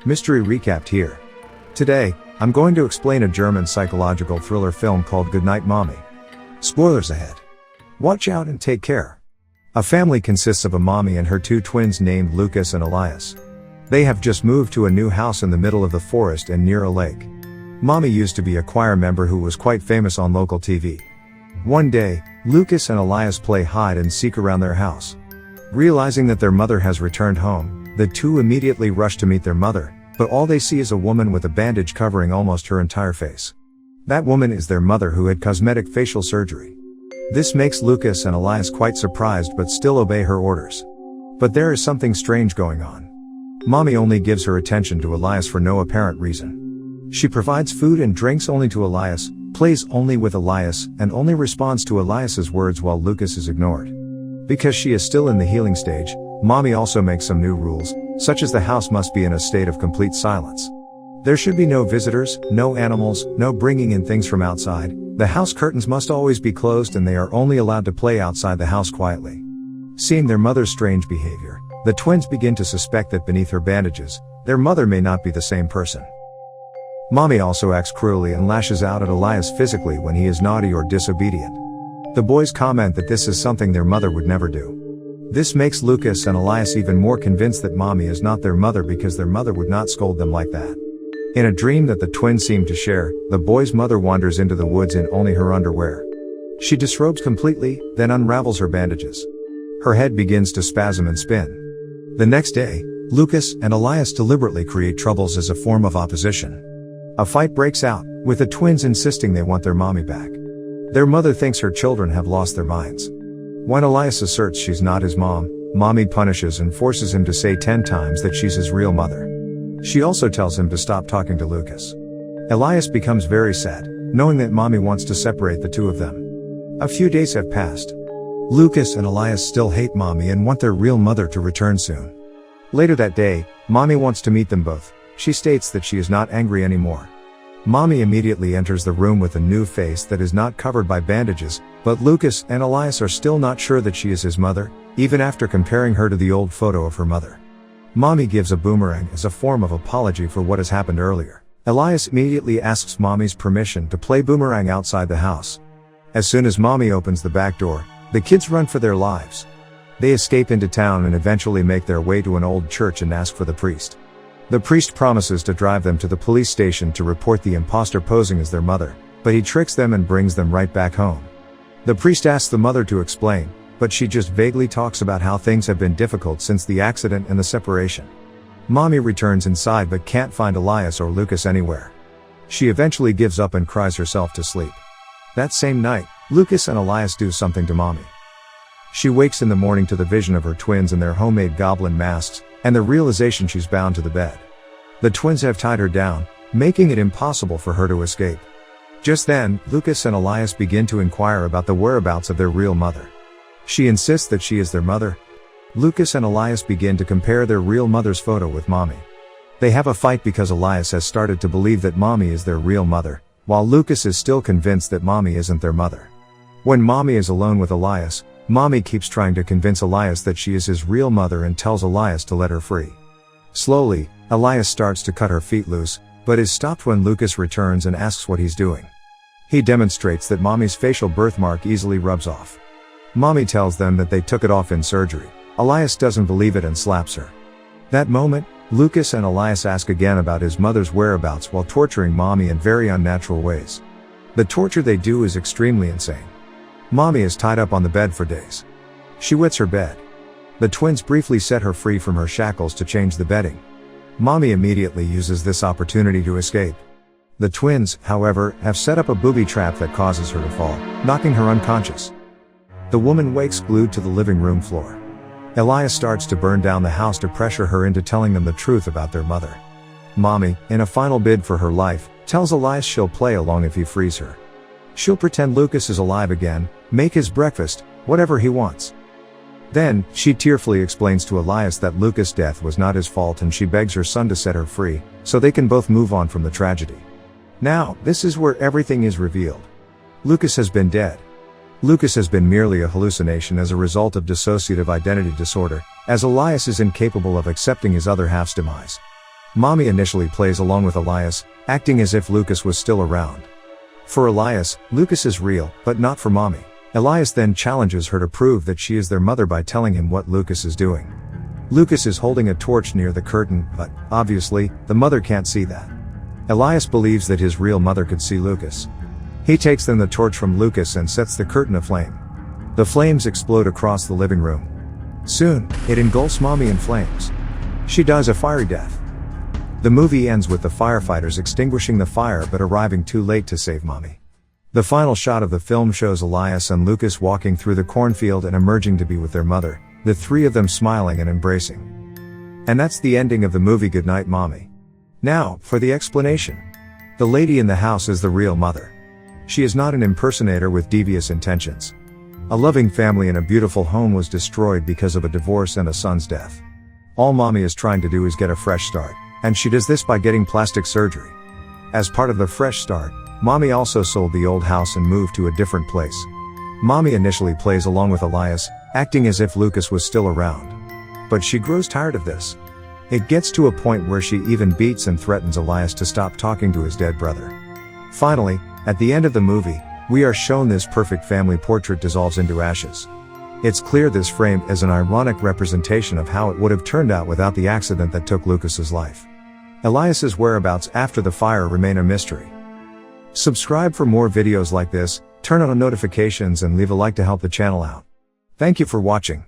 Mystery recapped here. Today, I'm going to explain a German psychological thriller film called Goodnight Mommy. Spoilers ahead. Watch out and take care. A family consists of a mommy and her two twins named Lucas and Elias. They have just moved to a new house in the middle of the forest and near a lake. Mommy used to be a choir member who was quite famous on local TV. One day, Lucas and Elias play hide and seek around their house. Realizing that their mother has returned home, the two immediately rush to meet their mother, but all they see is a woman with a bandage covering almost her entire face. That woman is their mother who had cosmetic facial surgery. This makes Lucas and Elias quite surprised but still obey her orders. But there is something strange going on. Mommy only gives her attention to Elias for no apparent reason. She provides food and drinks only to Elias, plays only with Elias, and only responds to Elias's words while Lucas is ignored. Because she is still in the healing stage, Mommy also makes some new rules, such as the house must be in a state of complete silence. There should be no visitors, no animals, no bringing in things from outside. The house curtains must always be closed and they are only allowed to play outside the house quietly. Seeing their mother's strange behavior, the twins begin to suspect that beneath her bandages, their mother may not be the same person. Mommy also acts cruelly and lashes out at Elias physically when he is naughty or disobedient. The boys comment that this is something their mother would never do. This makes Lucas and Elias even more convinced that Mommy is not their mother because their mother would not scold them like that. In a dream that the twins seem to share, the boy's mother wanders into the woods in only her underwear. She disrobes completely, then unravels her bandages. Her head begins to spasm and spin. The next day, Lucas and Elias deliberately create troubles as a form of opposition. A fight breaks out, with the twins insisting they want their mommy back. Their mother thinks her children have lost their minds. When Elias asserts she's not his mom, Mommy punishes and forces him to say 10 times that she's his real mother. She also tells him to stop talking to Lucas. Elias becomes very sad, knowing that Mommy wants to separate the two of them. A few days have passed. Lucas and Elias still hate Mommy and want their real mother to return soon. Later that day, Mommy wants to meet them both. She states that she is not angry anymore. Mommy immediately enters the room with a new face that is not covered by bandages, but Lucas and Elias are still not sure that she is his mother, even after comparing her to the old photo of her mother. Mommy gives a boomerang as a form of apology for what has happened earlier. Elias immediately asks Mommy's permission to play boomerang outside the house. As soon as Mommy opens the back door, the kids run for their lives. They escape into town and eventually make their way to an old church and ask for the priest. The priest promises to drive them to the police station to report the imposter posing as their mother, but he tricks them and brings them right back home. The priest asks the mother to explain, but she just vaguely talks about how things have been difficult since the accident and the separation. Mommy returns inside but can't find Elias or Lucas anywhere. She eventually gives up and cries herself to sleep. That same night, Lucas and Elias do something to Mommy. She wakes in the morning to the vision of her twins in their homemade goblin masks, and the realization she's bound to the bed. The twins have tied her down, making it impossible for her to escape. Just then, Lucas and Elias begin to inquire about the whereabouts of their real mother. She insists that she is their mother. Lucas and Elias begin to compare their real mother's photo with Mommy. They have a fight because Elias has started to believe that Mommy is their real mother, while Lucas is still convinced that Mommy isn't their mother. When Mommy is alone with Elias, Mommy keeps trying to convince Elias that she is his real mother and tells Elias to let her free. Slowly, Elias starts to cut her feet loose, but is stopped when Lucas returns and asks what he's doing. He demonstrates that Mommy's facial birthmark easily rubs off. Mommy tells them that they took it off in surgery. Elias doesn't believe it and slaps her. That moment, Lucas and Elias ask again about his mother's whereabouts while torturing Mommy in very unnatural ways. The torture they do is extremely insane. Mommy is tied up on the bed for days. She wets her bed. The twins briefly set her free from her shackles to change the bedding. Mommy immediately uses this opportunity to escape. The twins, however, have set up a booby trap that causes her to fall, knocking her unconscious. The woman wakes glued to the living room floor. Elias starts to burn down the house to pressure her into telling them the truth about their mother. Mommy, in a final bid for her life, tells Elias she'll play along if he frees her. She'll pretend Lucas is alive again, make his breakfast, whatever he wants. Then, she tearfully explains to Elias that Lucas' death was not his fault and she begs her son to set her free, so they can both move on from the tragedy. Now, this is where everything is revealed. Lucas has been dead. Lucas has been merely a hallucination as a result of dissociative identity disorder, as Elias is incapable of accepting his other half's demise. Mommy initially plays along with Elias, acting as if Lucas was still around. For Elias, Lucas is real, but not for Mommy. Elias then challenges her to prove that she is their mother by telling him what Lucas is doing. Lucas is holding a torch near the curtain, but, obviously, the mother can't see that. Elias believes that his real mother could see Lucas. He takes then the torch from Lucas and sets the curtain aflame. The flames explode across the living room. Soon, it engulfs Mommy in flames. She dies a fiery death. The movie ends with the firefighters extinguishing the fire but arriving too late to save Mommy. The final shot of the film shows Elias and Lucas walking through the cornfield and emerging to be with their mother, the three of them smiling and embracing. And that's the ending of the movie Goodnight Mommy. Now, for the explanation. The lady in the house is the real mother. She is not an impersonator with devious intentions. A loving family and a beautiful home was destroyed because of a divorce and a son's death. All Mommy is trying to do is get a fresh start, and she does this by getting plastic surgery. As part of the fresh start, Mommy also sold the old house and moved to a different place. Mommy initially plays along with Elias, acting as if Lucas was still around. But she grows tired of this. It gets to a point where she even beats and threatens Elias to stop talking to his dead brother. Finally, at the end of the movie, we are shown this perfect family portrait dissolves into ashes. It's clear this frame is an ironic representation of how it would have turned out without the accident that took Lucas's life. Elias's whereabouts after the fire remain a mystery. Subscribe for more videos like this, turn on notifications and leave a like to help the channel out. Thank you for watching.